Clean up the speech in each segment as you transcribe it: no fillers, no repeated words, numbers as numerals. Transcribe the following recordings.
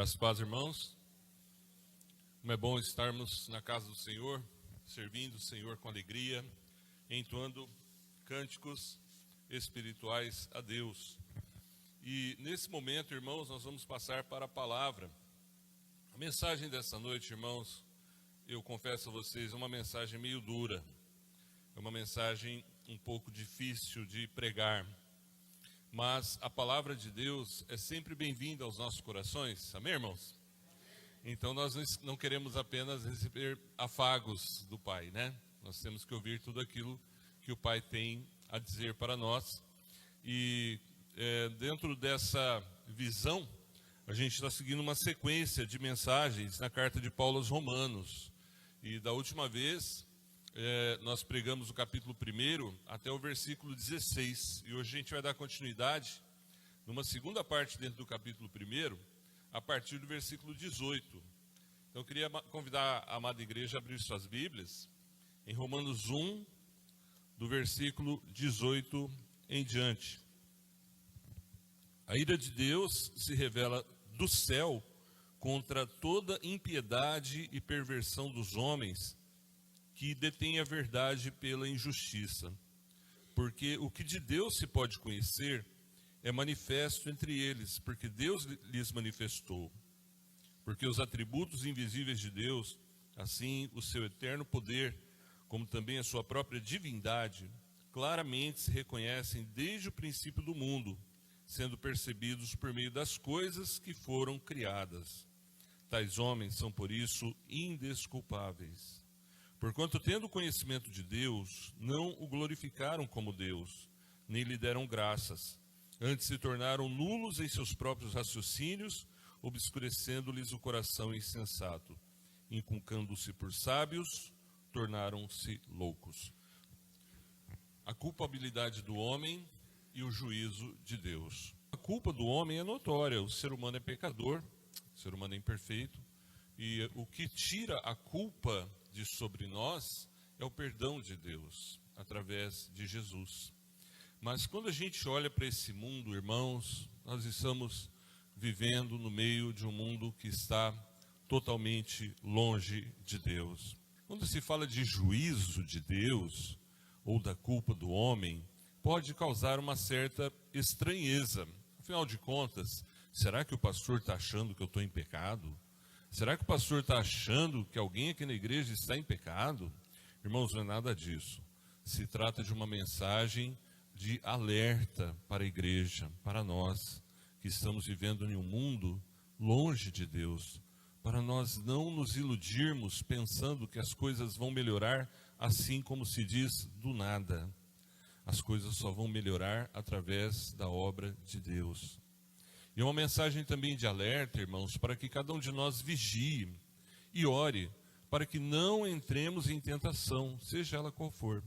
Graças a Deus, irmãos. Como é bom estarmos na casa do Senhor, servindo o Senhor com alegria, entoando cânticos espirituais a Deus. E nesse momento, irmãos, nós vamos passar para a palavra. A mensagem dessa noite, irmãos, eu confesso a vocês, é uma mensagem meio dura. É uma mensagem um pouco difícil de pregar. Mas a palavra de Deus é sempre bem-vinda aos nossos corações. Amém, irmãos? Então nós não queremos apenas receber afagos do Pai, né? Nós temos que ouvir tudo aquilo que o Pai tem a dizer para nós. E dentro dessa visão, a gente está seguindo uma sequência de mensagens na carta de Paulo aos Romanos. E da última vez, nós pregamos o capítulo 1 até o versículo 16. E hoje a gente vai dar continuidade numa segunda parte dentro do capítulo 1, a partir do versículo 18. Então eu queria convidar a amada igreja a abrir suas Bíblias em Romanos 1, do versículo 18 em diante. A ira de Deus se revela do céu contra toda impiedade e perversão dos homens que detêm a verdade pela injustiça. Porque o que de Deus se pode conhecer é manifesto entre eles, porque Deus lhes manifestou. Porque os atributos invisíveis de Deus, assim o seu eterno poder, como também a sua própria divindade, claramente se reconhecem desde o princípio do mundo, sendo percebidos por meio das coisas que foram criadas. Tais homens são, por isso, indesculpáveis. Porquanto, tendo conhecimento de Deus, não o glorificaram como Deus, nem lhe deram graças. Antes se tornaram nulos em seus próprios raciocínios, obscurecendo-lhes o coração insensato. Inculcando-se por sábios, tornaram-se loucos. A culpabilidade do homem e o juízo de Deus. A culpa do homem é notória, o ser humano é pecador, o ser humano é imperfeito, e o que tira a culpa de sobre nós é o perdão de Deus, através de Jesus. Mas quando a gente olha para esse mundo, irmãos, nós estamos vivendo no meio de um mundo que está totalmente longe de Deus. Quando se fala de juízo de Deus, ou da culpa do homem, pode causar uma certa estranheza. Afinal de contas, será que o pastor está achando que eu estou em pecado? Será que o pastor está achando que alguém aqui na igreja está em pecado? Irmãos, não é nada disso. Se trata de uma mensagem de alerta para a igreja, para nós, que estamos vivendo em um mundo longe de Deus, para nós não nos iludirmos pensando que as coisas vão melhorar assim como se diz, do nada. As coisas só vão melhorar através da obra de Deus. E uma mensagem também de alerta, irmãos, para que cada um de nós vigie e ore, para que não entremos em tentação, seja ela qual for.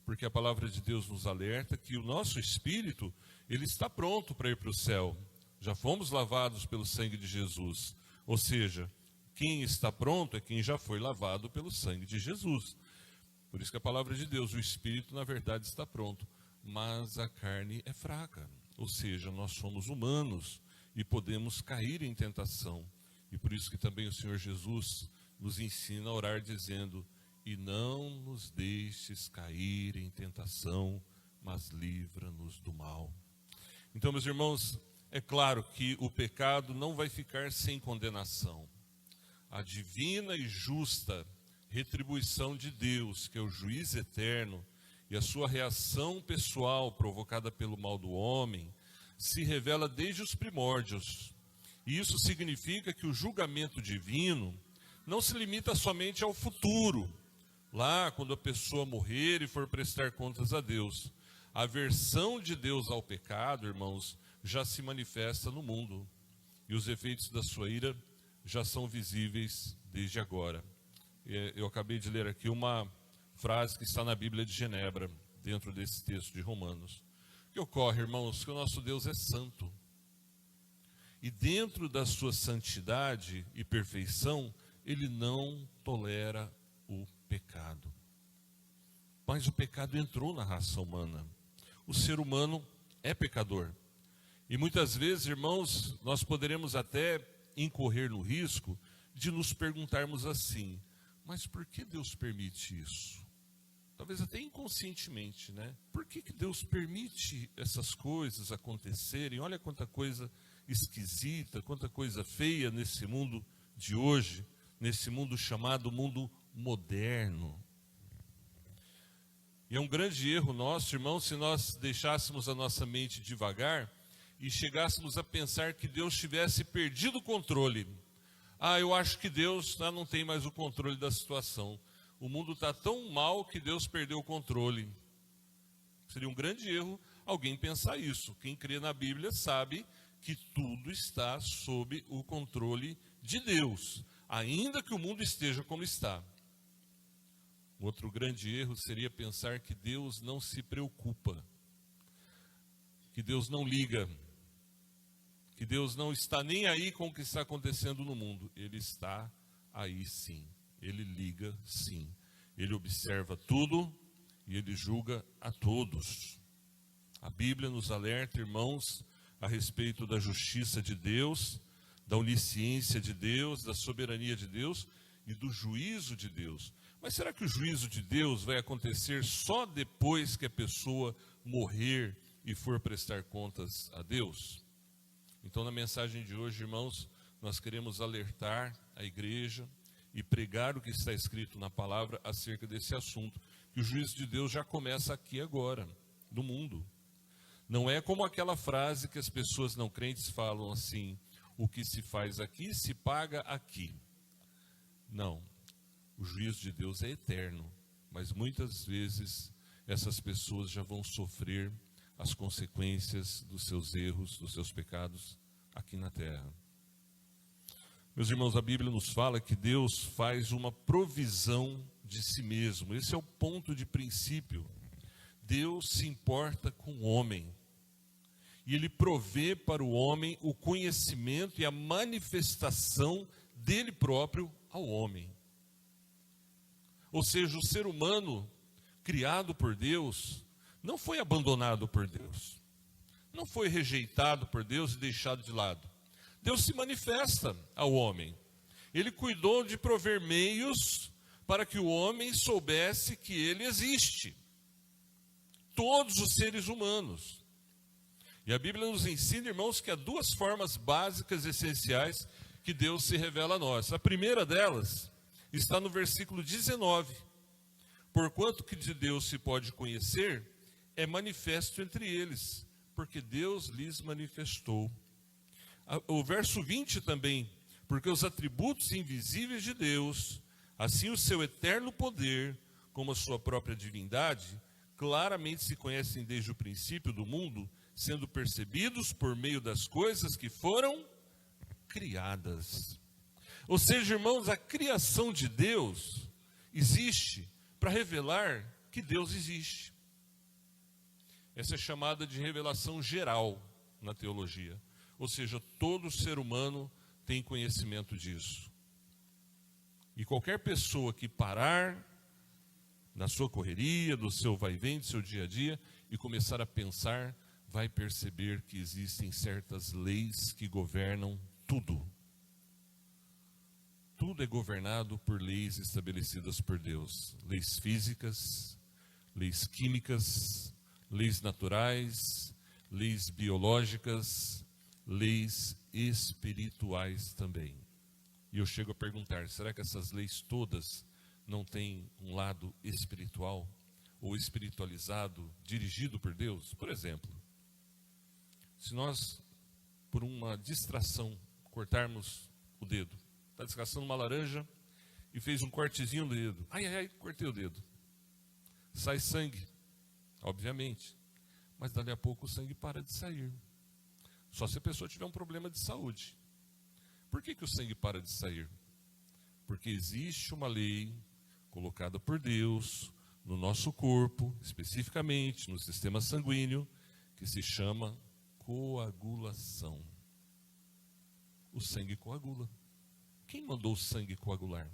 Porque a palavra de Deus nos alerta que o nosso espírito, ele está pronto para ir para o céu. Já fomos lavados pelo sangue de Jesus. Ou seja, quem está pronto é quem já foi lavado pelo sangue de Jesus. Por isso que a palavra de Deus, o espírito na verdade está pronto, mas a carne é fraca. Ou seja, nós somos humanos e podemos cair em tentação. E por isso que também o Senhor Jesus nos ensina a orar dizendo: e não nos deixes cair em tentação, mas livra-nos do mal. Então, meus irmãos, é claro que o pecado não vai ficar sem condenação. A divina e justa retribuição de Deus, que é o juiz eterno, e a sua reação pessoal provocada pelo mal do homem, se revela desde os primórdios. E isso significa que o julgamento divino não se limita somente ao futuro, lá quando a pessoa morrer e for prestar contas a Deus. A aversão de Deus ao pecado, irmãos, já se manifesta no mundo. E os efeitos da sua ira já são visíveis desde agora. Eu acabei de ler aqui uma frase que está na Bíblia de Genebra, dentro desse texto de Romanos. O que ocorre, irmãos, que o nosso Deus é santo. E dentro da sua santidade e perfeição, Ele não tolera o pecado. Mas o pecado entrou na raça humana. O ser humano é pecador. E muitas vezes, irmãos, nós poderemos até incorrer no risco de nos perguntarmos assim: mas por que Deus permite isso? Talvez até inconscientemente, né? Por que Deus permite essas coisas acontecerem? Olha quanta coisa esquisita, quanta coisa feia nesse mundo de hoje, nesse mundo chamado mundo moderno. E é um grande erro nosso, irmãos, se nós deixássemos a nossa mente devagar e chegássemos a pensar que Deus tivesse perdido o controle. Eu acho que Deus não tem mais o controle da situação. O mundo está tão mal que Deus perdeu o controle. Seria um grande erro alguém pensar isso. Quem crê na Bíblia sabe que tudo está sob o controle de Deus, ainda que o mundo esteja como está. Outro grande erro seria pensar que Deus não se preocupa, que Deus não liga, que Deus não está nem aí com o que está acontecendo no mundo. Ele está aí sim, ele liga sim, ele observa tudo e ele julga a todos. A Bíblia nos alerta, irmãos, a respeito da justiça de Deus, da onisciência de Deus, da soberania de Deus e do juízo de Deus. Mas será que o juízo de Deus vai acontecer só depois que a pessoa morrer e for prestar contas a Deus? Então, na mensagem de hoje, irmãos, nós queremos alertar a igreja e pregar o que está escrito na palavra acerca desse assunto, que o juízo de Deus já começa aqui agora, no mundo. Não é como aquela frase que as pessoas não crentes falam assim: o que se faz aqui, se paga aqui. Não, o juízo de Deus é eterno, mas muitas vezes essas pessoas já vão sofrer as consequências dos seus erros, dos seus pecados aqui na terra. Meus irmãos, a Bíblia nos fala que Deus faz uma provisão de si mesmo. Esse é o ponto de princípio. Deus se importa com o homem. E Ele provê para o homem o conhecimento e a manifestação dele próprio ao homem. Ou seja, o ser humano criado por Deus não foi abandonado por Deus. Não foi rejeitado por Deus e deixado de lado. Deus se manifesta ao homem. Ele cuidou de prover meios para que o homem soubesse que ele existe. Todos os seres humanos. E a Bíblia nos ensina, irmãos, que há duas formas básicas e essenciais que Deus se revela a nós. A primeira delas está no versículo 19. Porquanto que de Deus se pode conhecer, é manifesto entre eles, porque Deus lhes manifestou. O verso 20 também, porque os atributos invisíveis de Deus, assim o seu eterno poder, como a sua própria divindade, claramente se conhecem desde o princípio do mundo, sendo percebidos por meio das coisas que foram criadas. Ou seja, irmãos, a criação de Deus existe para revelar que Deus existe. Essa é chamada de revelação geral na teologia. Ou seja, todo ser humano tem conhecimento disso. E qualquer pessoa que parar na sua correria, do seu vai-vem, do seu dia a dia, e começar a pensar, vai perceber que existem certas leis que governam tudo. Tudo é governado por leis estabelecidas por Deus. Leis físicas, leis químicas, leis naturais, leis biológicas, leis espirituais também. E eu chego a perguntar, será que essas leis todas não têm um lado espiritual ou espiritualizado, dirigido por Deus? Por exemplo, se nós, por uma distração, cortarmos o dedo, está descascando uma laranja e fez um cortezinho no dedo, cortei o dedo, sai sangue, obviamente, mas dali a pouco o sangue para de sair, só se a pessoa tiver um problema de saúde. Por que o sangue para de sair? Porque existe uma lei colocada por Deus no nosso corpo, especificamente no sistema sanguíneo, que se chama coagulação. O sangue coagula. Quem mandou o sangue coagular?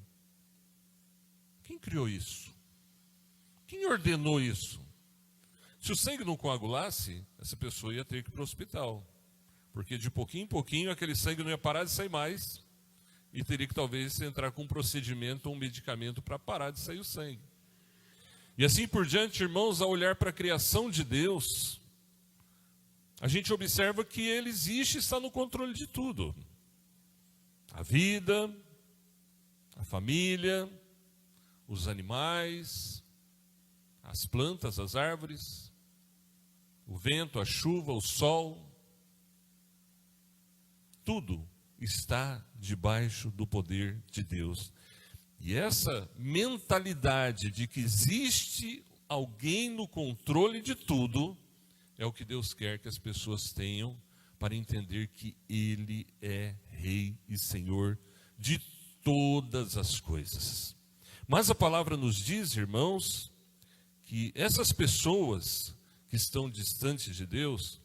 Quem criou isso? Quem ordenou isso? Se o sangue não coagulasse, essa pessoa ia ter que ir para o hospital. Porque de pouquinho em pouquinho aquele sangue não ia parar de sair mais e teria que talvez entrar com um procedimento ou um medicamento para parar de sair o sangue. E assim por diante, irmãos, ao olhar para a criação de Deus, a gente observa que Ele existe e está no controle de tudo. A vida, a família, os animais, as plantas, as árvores, o vento, a chuva, o sol, tudo está debaixo do poder de Deus. E essa mentalidade de que existe alguém no controle de tudo, é o que Deus quer que as pessoas tenham para entender que Ele é Rei e Senhor de todas as coisas. Mas a palavra nos diz, irmãos, que essas pessoas que estão distantes de Deus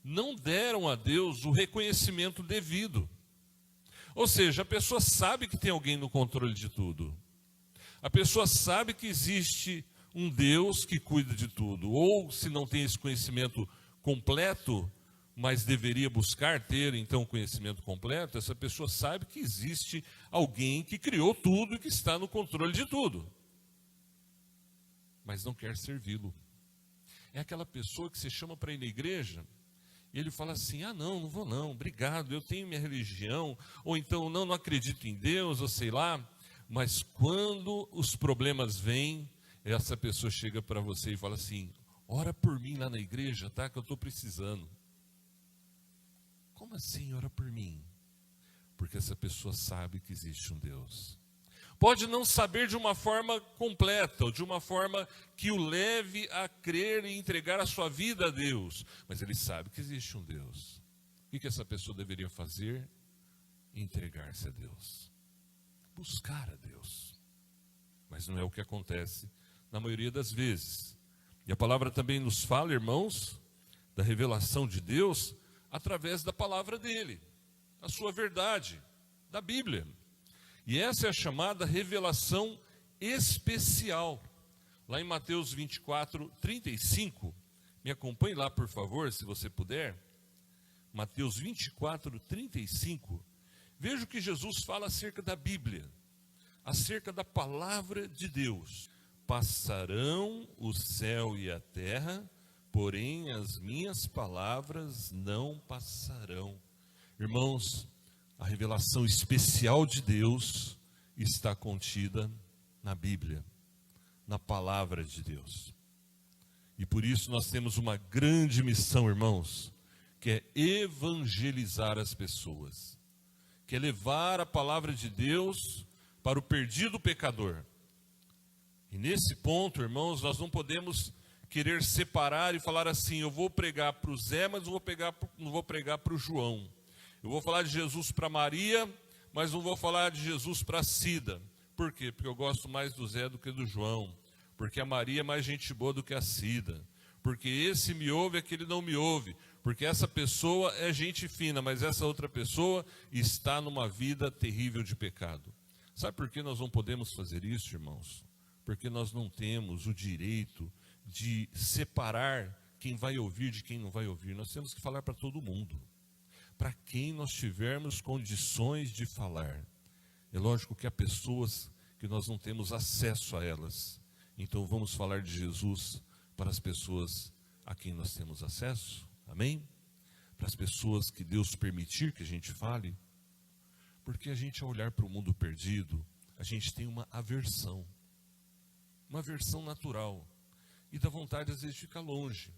não deram a Deus o reconhecimento devido. Ou seja, a pessoa sabe que tem alguém no controle de tudo. A pessoa sabe que existe um Deus que cuida de tudo. Ou, se não tem esse conhecimento completo, mas deveria buscar ter, então, o conhecimento completo, essa pessoa sabe que existe alguém que criou tudo e que está no controle de tudo. Mas não quer servi-lo. É aquela pessoa que você chama para ir na igreja e ele fala assim, não vou não, obrigado, eu tenho minha religião, ou então não acredito em Deus, ou sei lá, mas quando os problemas vêm, essa pessoa chega para você e fala assim, ora por mim lá na igreja, tá, que eu estou precisando. Como assim, ora por mim? Porque essa pessoa sabe que existe um Deus. Pode não saber de uma forma completa, ou de uma forma que o leve a crer e entregar a sua vida a Deus, mas ele sabe que existe um Deus. O que essa pessoa deveria fazer? Entregar-se a Deus. Buscar a Deus. Mas não é o que acontece na maioria das vezes. E a palavra também nos fala, irmãos, da revelação de Deus através da palavra dele, a sua verdade, da Bíblia. E essa é a chamada revelação especial. Lá em Mateus 24, 35, me acompanhe lá, por favor, se você puder. Mateus 24, 35. Veja o que Jesus fala acerca da Bíblia, acerca da palavra de Deus. Passarão o céu e a terra, porém as minhas palavras não passarão. Irmãos, a revelação especial de Deus está contida na Bíblia, na palavra de Deus. E por isso nós temos uma grande missão, irmãos, que é evangelizar as pessoas, que é levar a palavra de Deus para o perdido pecador. E nesse ponto, irmãos, nós não podemos querer separar e falar assim, eu vou pregar para o Zé, mas não vou pregar para o João. Eu vou falar de Jesus para Maria, mas não vou falar de Jesus para Cida. Por quê? Porque eu gosto mais do Zé do que do João. Porque a Maria é mais gente boa do que a Cida. Porque esse me ouve, aquele não me ouve. Porque essa pessoa é gente fina, mas essa outra pessoa está numa vida terrível de pecado. Sabe por que nós não podemos fazer isso, irmãos? Porque nós não temos o direito de separar quem vai ouvir de quem não vai ouvir. Nós temos que falar para todo mundo. Para quem nós tivermos condições de falar. É lógico que há pessoas que nós não temos acesso a elas. Então vamos falar de Jesus para as pessoas a quem nós temos acesso. Amém? Para as pessoas que Deus permitir que a gente fale. Porque a gente, ao olhar para o mundo perdido, a gente tem uma aversão. Uma aversão natural. E dá vontade às vezes de ficar longe.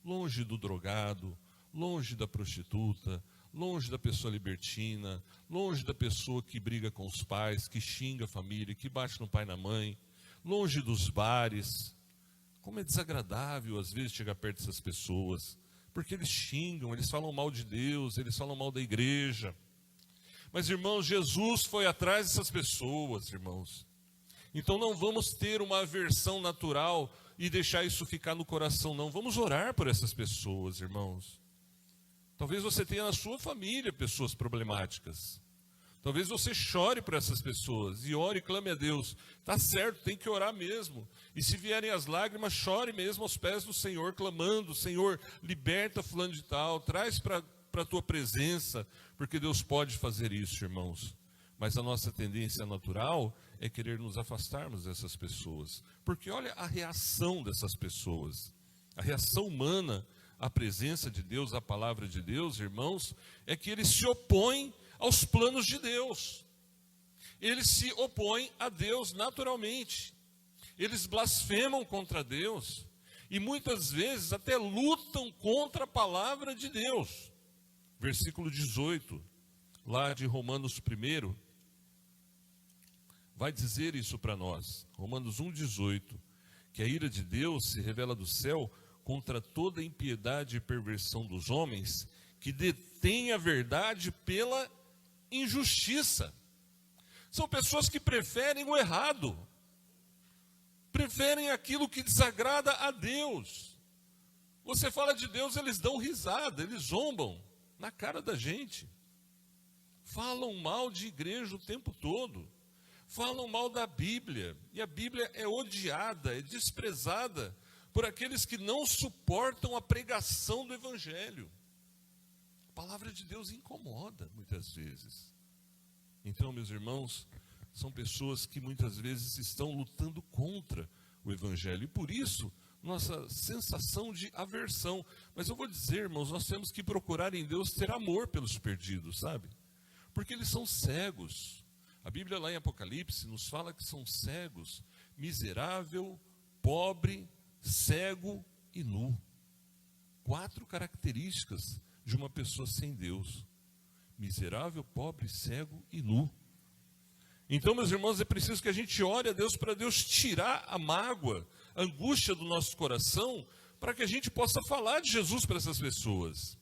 Longe do drogado, longe da prostituta, longe da pessoa libertina, longe da pessoa que briga com os pais, que xinga a família, que bate no pai e na mãe, longe dos bares. Como é desagradável às vezes chegar perto dessas pessoas, porque eles xingam, eles falam mal de Deus, eles falam mal da igreja. Mas, irmãos, Jesus foi atrás dessas pessoas, irmãos. Então não vamos ter uma aversão natural e deixar isso ficar no coração, não. Vamos orar por essas pessoas, irmãos. Talvez você tenha na sua família pessoas problemáticas. Talvez você chore por essas pessoas e ore e clame a Deus. Está certo, tem que orar mesmo. E se vierem as lágrimas, chore mesmo aos pés do Senhor, clamando, Senhor, liberta fulano de tal, traz para para a tua presença, porque Deus pode fazer isso, irmãos. Mas a nossa tendência natural é querer nos afastarmos dessas pessoas. Porque olha a reação dessas pessoas. A reação humana à presença de Deus, à palavra de Deus, irmãos, é que eles se opõem aos planos de Deus. Eles se opõem a Deus naturalmente. Eles blasfemam contra Deus. E muitas vezes até lutam contra a palavra de Deus. Versículo 18, lá de Romanos 1, vai dizer isso para nós. Romanos 1,18, que a ira de Deus se revela do céu contra toda impiedade e perversão dos homens, que detêm a verdade pela injustiça. São pessoas que preferem o errado, preferem aquilo que desagrada a Deus. Você fala de Deus, eles dão risada, eles zombam na cara da gente. Falam mal de igreja o tempo todo. Falam mal da Bíblia. E a Bíblia é odiada, é desprezada por aqueles que não suportam a pregação do Evangelho. A palavra de Deus incomoda muitas vezes. Então, meus irmãos, são pessoas que muitas vezes estão lutando contra o Evangelho. E por isso, nossa sensação de aversão. Mas eu vou dizer, irmãos, nós temos que procurar em Deus ter amor pelos perdidos, sabe? Porque eles são cegos. A Bíblia lá em Apocalipse nos fala que são cegos, miserável, pobre, cego e nu. 4 características de uma pessoa sem Deus: miserável, pobre, cego e nu. Então, meus irmãos, é preciso que a gente ore a Deus para Deus tirar a mágoa, a angústia do nosso coração, para que a gente possa falar de Jesus para essas pessoas.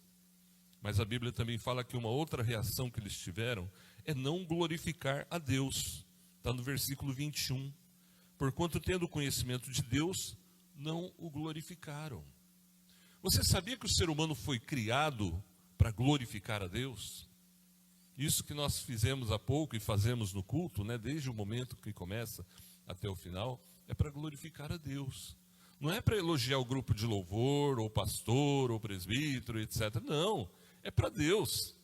Mas a Bíblia também fala que uma outra reação que eles tiveram é não glorificar a Deus. Está no versículo 21. Porquanto, tendo conhecimento de Deus, não o glorificaram. Você sabia que o ser humano foi criado para glorificar a Deus? Isso que nós fizemos há pouco e fazemos no culto, né, desde o momento que começa até o final, é para glorificar a Deus. Não é para elogiar o grupo de louvor, ou pastor, ou presbítero, etc. Não, é para Deus.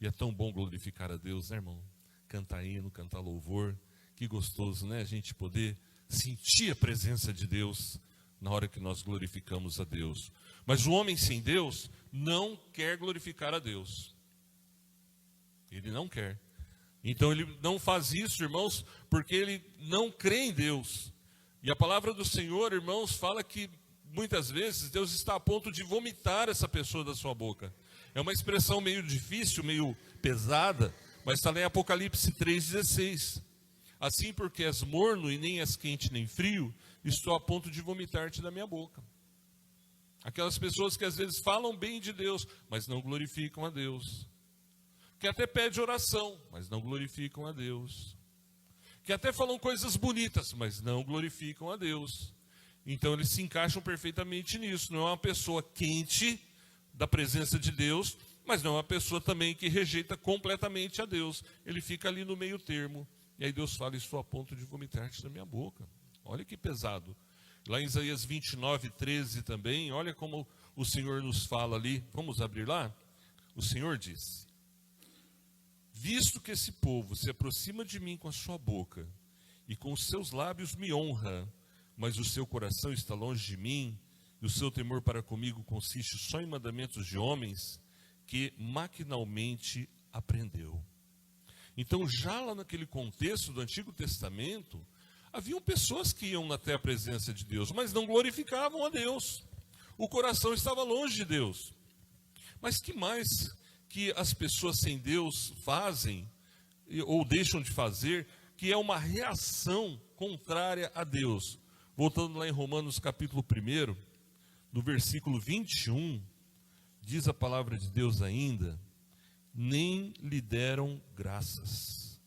E é tão bom glorificar a Deus, né, irmão? Cantar hino, cantar louvor. Que gostoso, né? A gente poder sentir a presença de Deus na hora que nós glorificamos a Deus. Mas o homem sem Deus não quer glorificar a Deus. Ele não quer. Então ele não faz isso, irmãos, porque ele não crê em Deus. E a palavra do Senhor, irmãos, fala que muitas vezes Deus está a ponto de vomitar essa pessoa da sua boca. É uma expressão meio difícil, meio pesada, mas está lá em Apocalipse 3,16. Assim, porque és morno e nem és quente nem frio, estou a ponto de vomitar-te da minha boca. Aquelas pessoas que às vezes falam bem de Deus, mas não glorificam a Deus. Que até pedem oração, mas não glorificam a Deus. Que até falam coisas bonitas, mas não glorificam a Deus. Então eles se encaixam perfeitamente nisso. Não é uma pessoa quente da presença de Deus, mas não é uma pessoa também que rejeita completamente a Deus. Ele fica ali no meio termo. E aí Deus fala, estou a ponto de vomitar-te da minha boca. Olha que pesado. Lá em Isaías 29:13 também, olha como o Senhor nos fala ali. Vamos abrir lá? O Senhor diz: visto que esse povo se aproxima de mim com a sua boca, e com os seus lábios me honra, mas o seu coração está longe de mim, e o seu temor para comigo consiste só em mandamentos de homens, que maquinalmente aprendeu. Então, já lá naquele contexto do Antigo Testamento, haviam pessoas que iam até a presença de Deus, mas não glorificavam a Deus. O coração estava longe de Deus. Mas que mais que as pessoas sem Deus fazem, ou deixam de fazer, que é uma reação contrária a Deus? Voltando lá em Romanos capítulo 1, no versículo 21, diz a palavra de Deus ainda: nem lhe deram graças.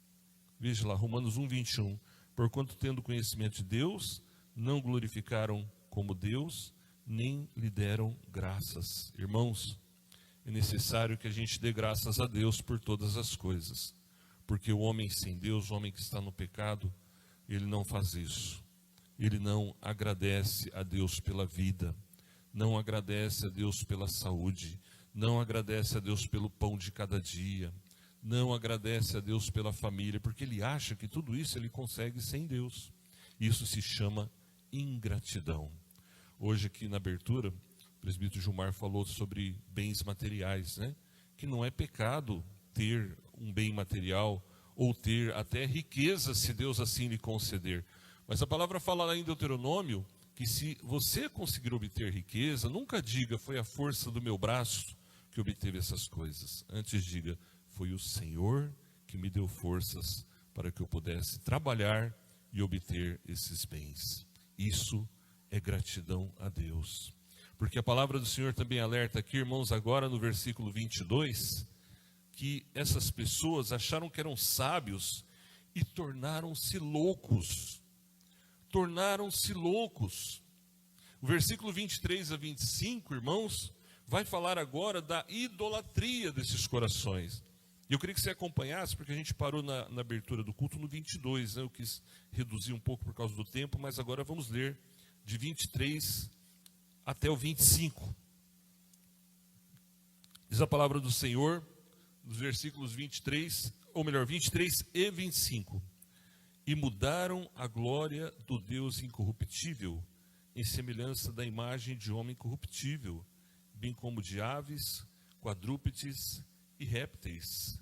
Veja lá, Romanos 1:21. Porquanto, tendo conhecimento de Deus, não glorificaram como Deus, nem lhe deram graças. Irmãos, é necessário que a gente dê graças a Deus por todas as coisas. Porque o homem sem Deus, o homem que está no pecado, ele não faz isso. Ele não agradece a Deus pela vida, não agradece a Deus pela saúde, não agradece a Deus pelo pão de cada dia, não agradece a Deus pela família, porque ele acha que tudo isso ele consegue sem Deus. Isso se chama ingratidão. Hoje aqui na abertura, o presbítero Gilmar falou sobre bens materiais, né? Que não é pecado ter um bem material ou ter até riqueza, se Deus assim lhe conceder. Mas a palavra fala lá em Deuteronômio que se você conseguir obter riqueza, nunca diga foi a força do meu braço que obteve essas coisas. Antes diga, foi o Senhor que me deu forças para que eu pudesse trabalhar e obter esses bens. Isso é gratidão a Deus. Porque a palavra do Senhor também alerta aqui, irmãos, agora no versículo 22, que essas pessoas acharam que eram sábios e tornaram-se loucos. Tornaram-se loucos. O versículo 23 a 25, irmãos, vai falar agora da idolatria desses corações. E eu queria que você acompanhasse, porque a gente parou na abertura do culto no 22, né? Eu quis reduzir um pouco por causa do tempo, mas agora vamos ler de 23 até o 25. Diz a palavra do Senhor, nos versículos 23, ou melhor, 23 e 25. E mudaram a glória do Deus incorruptível, em semelhança da imagem de homem corruptível, bem como de aves, quadrúpedes e répteis.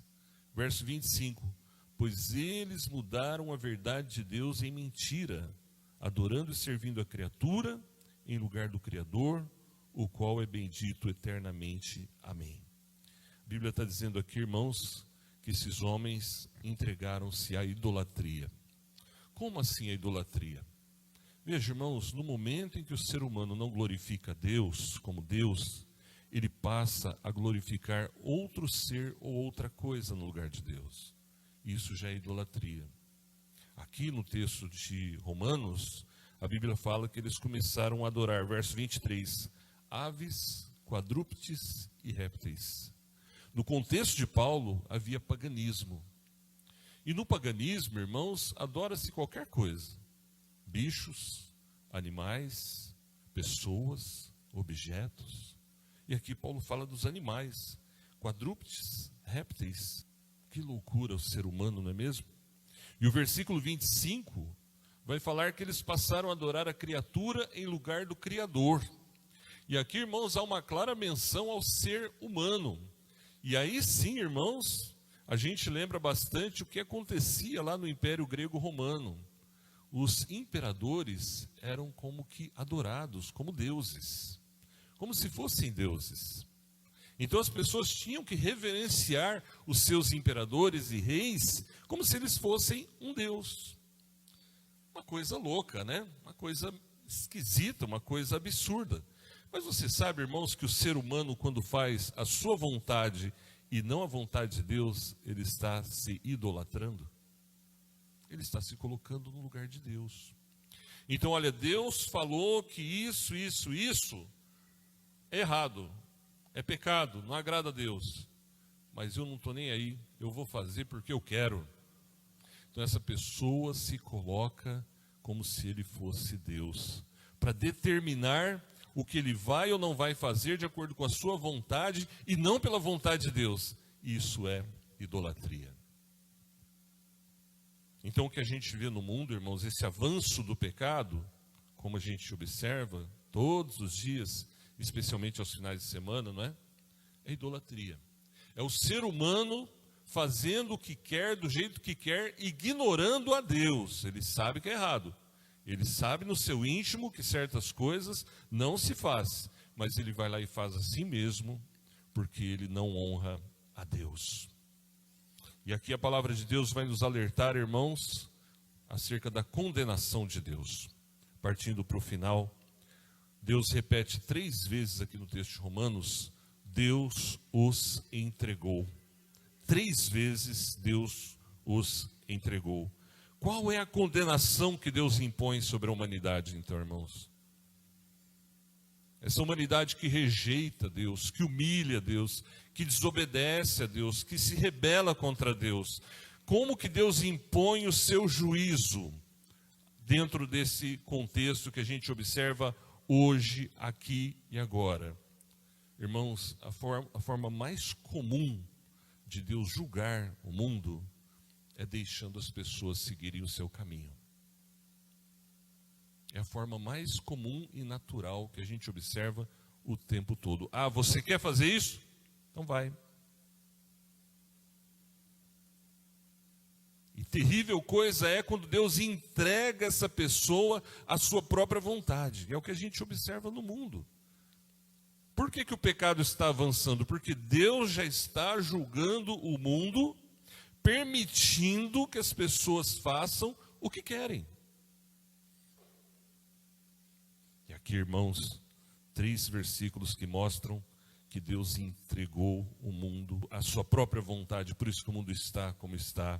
Verso 25. Pois eles mudaram a verdade de Deus em mentira, adorando e servindo a criatura em lugar do Criador, o qual é bendito eternamente. Amém. A Bíblia está dizendo aqui, irmãos, que esses homens entregaram-se à idolatria. Como assim a idolatria? Veja, irmãos, no momento em que o ser humano não glorifica Deus como Deus, ele passa a glorificar outro ser ou outra coisa no lugar de Deus. Isso já é idolatria. Aqui no texto de Romanos, a Bíblia fala que eles começaram a adorar, verso 23, aves, quadrúpedes e répteis. No contexto de Paulo, havia paganismo. E no paganismo, irmãos, adora-se qualquer coisa. Bichos, animais, pessoas, objetos. E aqui Paulo fala dos animais, quadrúpedes, répteis. Que loucura o ser humano, não é mesmo? E o versículo 25 vai falar que eles passaram a adorar a criatura em lugar do Criador. E aqui, irmãos, há uma clara menção ao ser humano. E aí sim, irmãos, a gente lembra bastante o que acontecia lá no Império Grego-Romano. Os imperadores eram como que adorados como deuses, como se fossem deuses. Então as pessoas tinham que reverenciar os seus imperadores e reis como se eles fossem um deus. Uma coisa louca, né? Uma coisa esquisita, uma coisa absurda. Mas você sabe, irmãos, que o ser humano, quando faz a sua vontade e não a vontade de Deus, ele está se idolatrando? Ele está se colocando no lugar de Deus. Então, olha, Deus falou que isso é errado, é pecado, não agrada a Deus. Mas eu não estou nem aí, eu vou fazer porque eu quero. Então essa pessoa se coloca como se ele fosse Deus, para determinar o que ele vai ou não vai fazer de acordo com a sua vontade e não pela vontade de Deus. Isso é idolatria. Então o que a gente vê no mundo, irmãos, esse avanço do pecado, como a gente observa todos os dias, especialmente aos finais de semana, não é? É idolatria. É o ser humano fazendo o que quer, do jeito que quer, ignorando a Deus. Ele sabe que é errado. Ele sabe no seu íntimo que certas coisas não se faz, mas ele vai lá e faz assim mesmo, porque ele não honra a Deus. E aqui a palavra de Deus vai nos alertar, irmãos, acerca da condenação de Deus. Partindo para o final, Deus repete 3 vezes aqui no texto de Romanos, Deus os entregou. 3 vezes Deus os entregou. Qual é a condenação que Deus impõe sobre a humanidade, então, irmãos? Essa humanidade que rejeita Deus, que humilha Deus, que desobedece a Deus, que se rebela contra Deus. Como que Deus impõe o seu juízo dentro desse contexto que a gente observa hoje, aqui e agora? Irmãos, a forma mais comum de Deus julgar o mundo é deixando as pessoas seguirem o seu caminho. É a forma mais comum e natural que a gente observa o tempo todo. Ah, você quer fazer isso? Então vai. E terrível coisa é quando Deus entrega essa pessoa à sua própria vontade. É o que a gente observa no mundo. Por que o pecado está avançando? Porque Deus já está julgando o mundo, permitindo que as pessoas façam o que querem. E aqui, irmãos, 3 versículos que mostram que Deus entregou o mundo à sua própria vontade, por isso que o mundo está como está.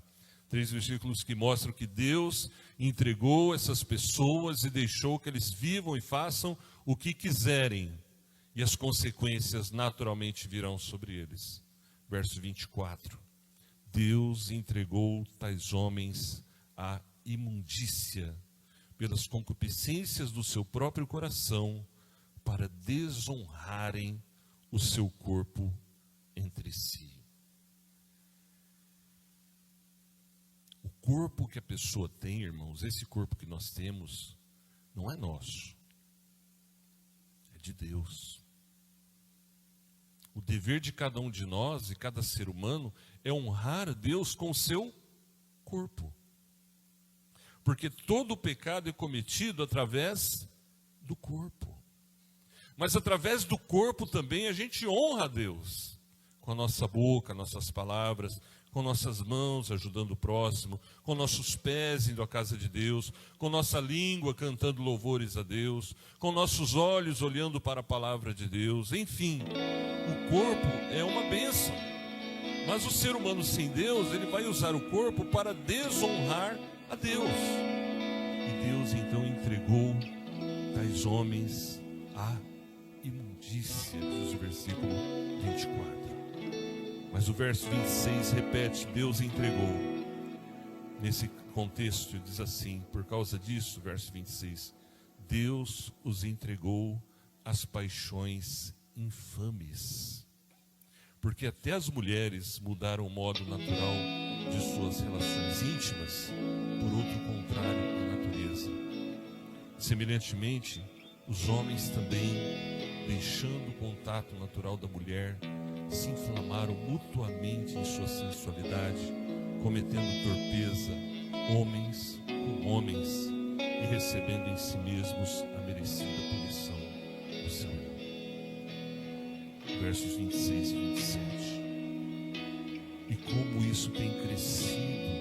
3 versículos que mostram que Deus entregou essas pessoas e deixou que eles vivam e façam o que quiserem, e as consequências naturalmente virão sobre eles. Verso 24: Deus entregou tais homens à imundícia, pelas concupiscências do seu próprio coração, para desonrarem o seu corpo entre si. O corpo que a pessoa tem, irmãos, esse corpo que nós temos, não é nosso, é de Deus. O dever de cada um de nós e cada ser humano é honrar a Deus com o seu corpo. Porque todo o pecado é cometido através do corpo. Mas através do corpo também a gente honra a Deus. Com a nossa boca, nossas palavras, com nossas mãos ajudando o próximo, com nossos pés indo à casa de Deus, com nossa língua cantando louvores a Deus, com nossos olhos olhando para a palavra de Deus. Enfim, o corpo é uma bênção. Mas o ser humano sem Deus, ele vai usar o corpo para desonrar a Deus. E Deus então entregou tais homens à imundícia, diz o versículo 24. Mas o verso 26 repete: Deus entregou. Nesse contexto diz assim, por causa disso, verso 26, Deus os entregou às paixões infames. Porque até as mulheres mudaram o modo natural de suas relações íntimas por outro contrário à natureza. Semelhantemente, os homens também, deixando o contato natural da mulher, se inflamaram mutuamente em sua sensualidade, cometendo torpeza, homens com homens, e recebendo em si mesmos a merecida punição do seu erro. Versos 26 e 27. E como isso tem crescido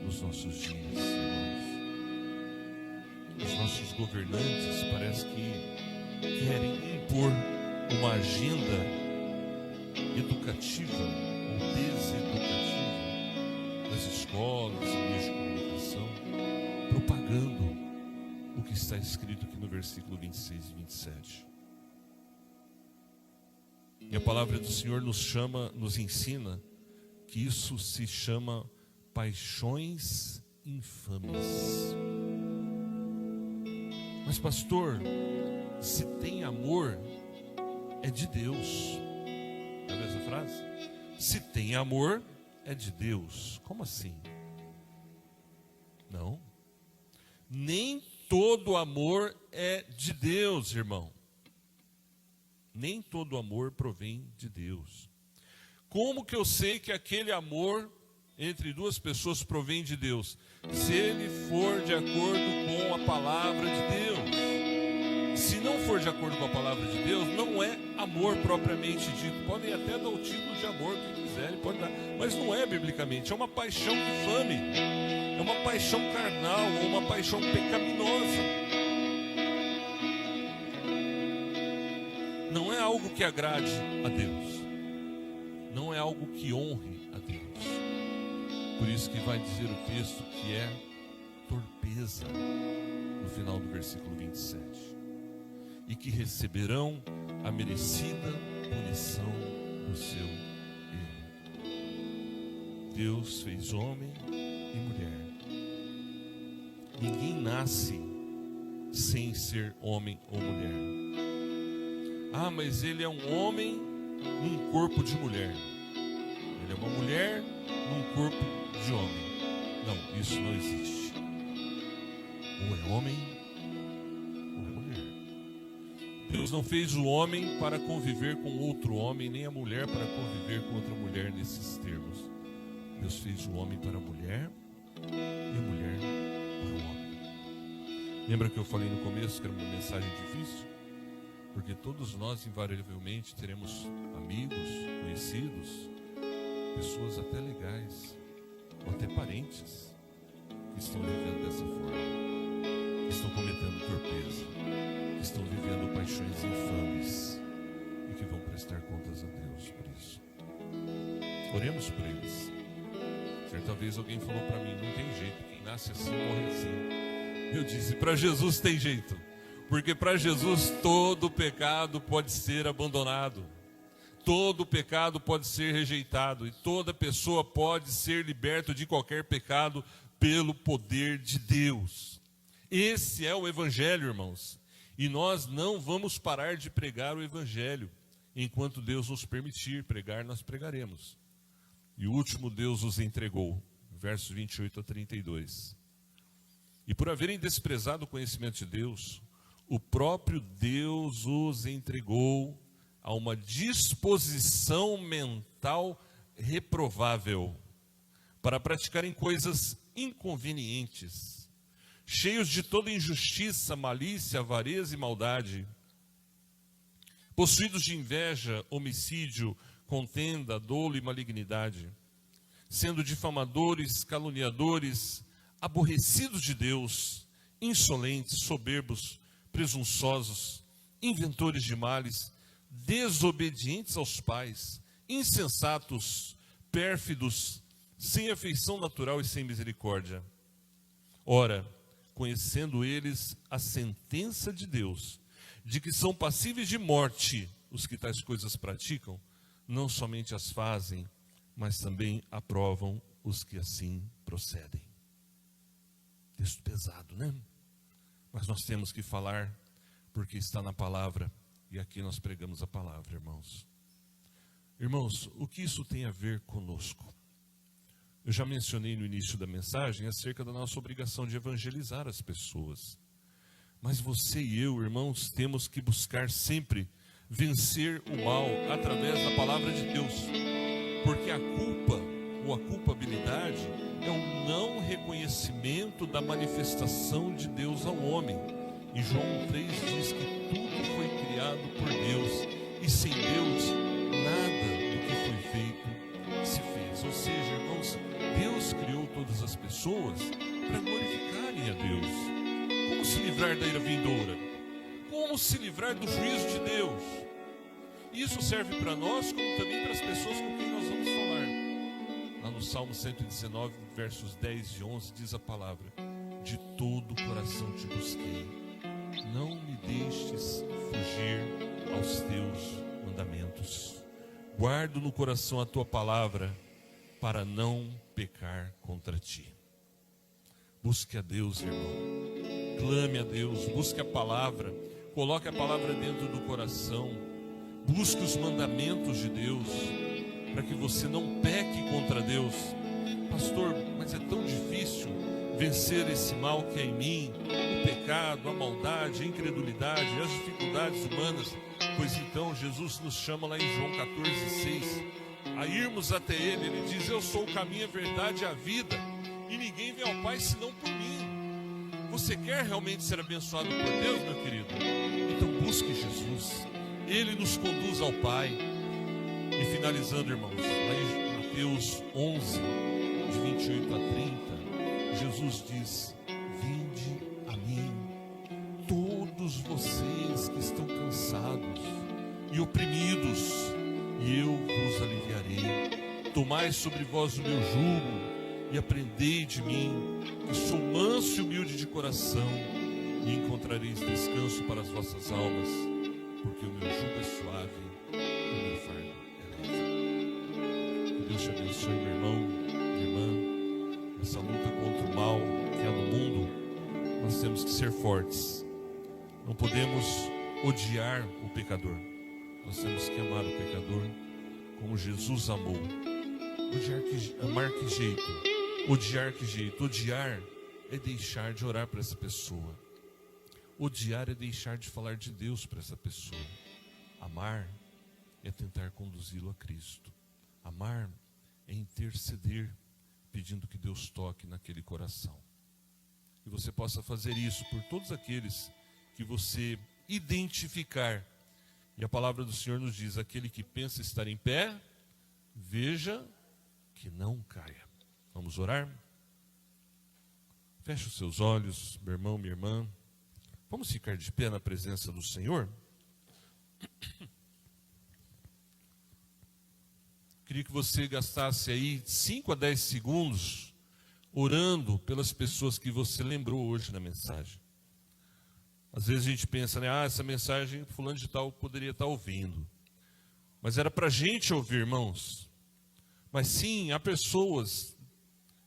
nos nossos dias, irmãos. Os nossos governantes parece que querem impor uma agenda educativa ou deseducativa das escolas e meios de comunicação, propagando o que está escrito aqui no versículo 26 e 27. E a palavra do Senhor nos ensina que isso se chama paixões infames. Mas pastor, se tem amor, é de Deus. Não é essa frase? Se tem amor, é de Deus. Como assim? Não. Nem todo amor é de Deus, irmão. Nem todo amor provém de Deus. Como que eu sei que aquele amor entre duas pessoas provém de Deus? Se ele for de acordo com a palavra de Deus. Se não for de acordo com a palavra de Deus, não é amor propriamente dito. Podem até dar o título de amor que quiserem, pode dar, mas não é biblicamente. É uma paixão infame, é uma paixão carnal, ou uma paixão pecaminosa. Não é algo que agrade a Deus, não é algo que honre a Deus. Por isso que vai dizer o texto que é torpeza no final do versículo 27. E que receberão a merecida punição do seu erro. Deus fez homem e mulher. Ninguém nasce sem ser homem ou mulher. Ah, mas ele é um homem num corpo de mulher. Ele é uma mulher num corpo de homem. Não, isso não existe. Ou é homem, ou é mulher. Deus não fez o homem para conviver com outro homem, nem a mulher para conviver com outra mulher nesses termos. Deus fez o homem para a mulher e a mulher para o homem. Lembra que eu falei no começo que era uma mensagem difícil? Porque todos nós, invariavelmente, teremos amigos, conhecidos, pessoas até legais, ou até parentes, que estão vivendo dessa forma, que estão cometendo torpeza, que estão vivendo paixões infames e que vão prestar contas a Deus por isso. Oremos por eles. Certa vez alguém falou para mim, não tem jeito, quem nasce assim morre assim. Eu disse, para Jesus tem jeito. Porque para Jesus todo pecado pode ser abandonado, todo pecado pode ser rejeitado e toda pessoa pode ser liberta de qualquer pecado pelo poder de Deus. Esse é o Evangelho, irmãos, e nós não vamos parar de pregar o Evangelho. Enquanto Deus nos permitir pregar, nós pregaremos. E o último Deus os entregou, versos 28 a 32. E por haverem desprezado o conhecimento de Deus, o próprio Deus os entregou a uma disposição mental reprovável para praticarem coisas inconvenientes, cheios de toda injustiça, malícia, avareza e maldade, possuídos de inveja, homicídio, contenda, dolo e malignidade, sendo difamadores, caluniadores, aborrecidos de Deus, insolentes, soberbos, presunçosos, inventores de males, desobedientes aos pais, insensatos, pérfidos, sem afeição natural e sem misericórdia. Ora, conhecendo eles a sentença de Deus, de que são passíveis de morte os que tais coisas praticam, não somente as fazem, mas também aprovam os que assim procedem. Texto pesado, né? Mas nós temos que falar, porque está na palavra, e aqui nós pregamos a palavra, irmãos. Irmãos, o que isso tem a ver conosco? Eu já mencionei no início da mensagem acerca da nossa obrigação de evangelizar as pessoas. Mas você e eu, irmãos, temos que buscar sempre vencer o mal através da palavra de Deus. Porque a culpa, ou a culpabilidade, é o não reconhecimento da manifestação de Deus ao homem. E João 3 diz que tudo foi criado por Deus, e sem Deus nada do que foi feito se fez. Ou seja, irmãos, Deus criou todas as pessoas para glorificarem a Deus. Como se livrar da ira vindoura? Como se livrar do juízo de Deus? Isso serve para nós, como também para as pessoas com quem nós vamos falar. Lá no Salmo 119, versos 10 e 11, diz a palavra: de todo o coração te busquei, não me deixes fugir aos teus mandamentos. Guardo no coração a tua palavra, para não pecar contra ti. Busque a Deus, irmão. Clame a Deus, busque a palavra, coloque a palavra dentro do coração, busque os mandamentos de Deus, para que você não peque contra Deus. Pastor, mas é tão difícil vencer esse mal que é em mim, o pecado, a maldade, a incredulidade, as dificuldades humanas. Pois então Jesus nos chama lá em João 14,6 a irmos até Ele. Ele diz: eu sou o caminho, a verdade e a vida, e ninguém vem ao Pai senão por mim. Você quer realmente ser abençoado por Deus, meu querido? Então busque Jesus, Ele nos conduz ao Pai. E finalizando, irmãos, lá em Mateus 11, de 28 a 30, Jesus diz: vinde a mim, todos vocês que estão cansados e oprimidos, e eu vos aliviarei. Tomai sobre vós o meu jugo e aprendei de mim, que sou manso e humilde de coração, e encontrareis descanso para as vossas almas, porque o meu jugo é suave e o meu fardo é leve. Que Deus te abençoe, meu irmão, minha irmã. Nessa luta contra o mal que há no mundo, nós temos que ser fortes. Não podemos odiar o pecador, Nós temos que amar o pecador como Jesus amou. Amar que jeito? Odiar que jeito? Odiar é deixar de orar para essa pessoa. Odiar é deixar de falar de Deus para essa pessoa. Amar é tentar conduzi-lo a Cristo. Amar é interceder, pedindo que Deus toque naquele coração. E você possa fazer isso por todos aqueles que você identificar. E a palavra do Senhor nos diz: aquele que pensa estar em pé, veja que não caia. Vamos orar? Feche os seus olhos, meu irmão, minha irmã. Vamos ficar de pé na presença do Senhor? Queria que você gastasse aí 5 a 10 segundos orando pelas pessoas que você lembrou hoje na mensagem. Às vezes a gente pensa, né? Essa mensagem fulano de tal poderia estar ouvindo. Mas era para a gente ouvir, irmãos. Mas sim, há pessoas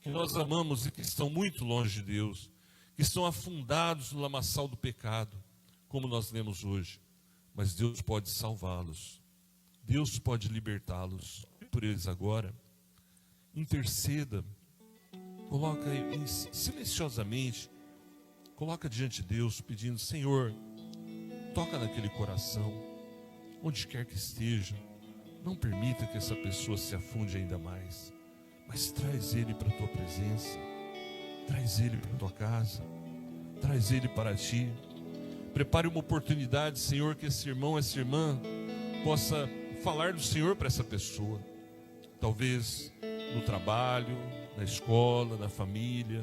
que nós amamos e que estão muito longe de Deus, que estão afundados no lamaçal do pecado, como nós lemos hoje. Mas Deus pode salvá-los. Deus pode libertá-los. Por eles agora. Interceda. Coloca silenciosamente, coloca diante de Deus, pedindo: Senhor, toca naquele coração, onde quer que esteja. Não permita que essa pessoa se afunde ainda mais, mas traz ele para a tua presença, traz ele para a tua casa, traz ele para ti. Prepare uma oportunidade, Senhor, que esse irmão, essa irmã possa falar do Senhor para essa pessoa. Talvez no trabalho, na escola, na família.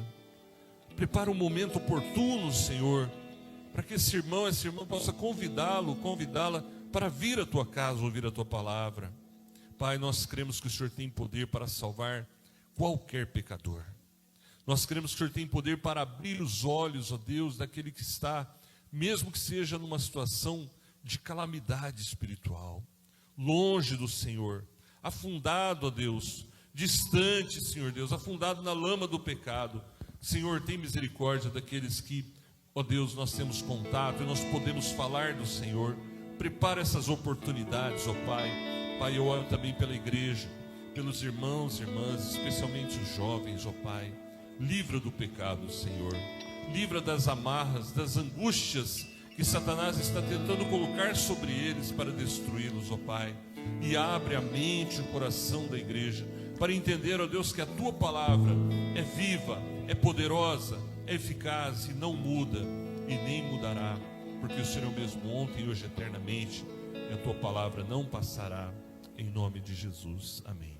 Prepara um momento oportuno, Senhor, para que esse irmão, essa irmã possa convidá-la para vir à tua casa, ouvir a tua palavra. Pai, nós cremos que o Senhor tem poder para salvar qualquer pecador. Nós cremos que o Senhor tem poder para abrir os olhos, ó Deus, daquele que está, mesmo que seja numa situação de calamidade espiritual, longe do Senhor, afundado, ó Deus, distante, Senhor Deus, afundado na lama do pecado. Senhor, tem misericórdia daqueles que, ó Deus, nós temos contato e nós podemos falar do Senhor. Prepara essas oportunidades, ó Pai. Pai, eu oro também pela igreja, pelos irmãos e irmãs, especialmente os jovens, ó Pai. Livra do pecado, Senhor. Livra das amarras, das angústias que Satanás está tentando colocar sobre eles para destruí-los, ó Pai. E abre a mente e o coração da igreja para entender, ó Deus, que a tua palavra é viva, é poderosa, é eficaz e não muda e nem mudará, porque o Senhor é o mesmo ontem e hoje eternamente, e a tua palavra não passará. Em nome de Jesus, amém.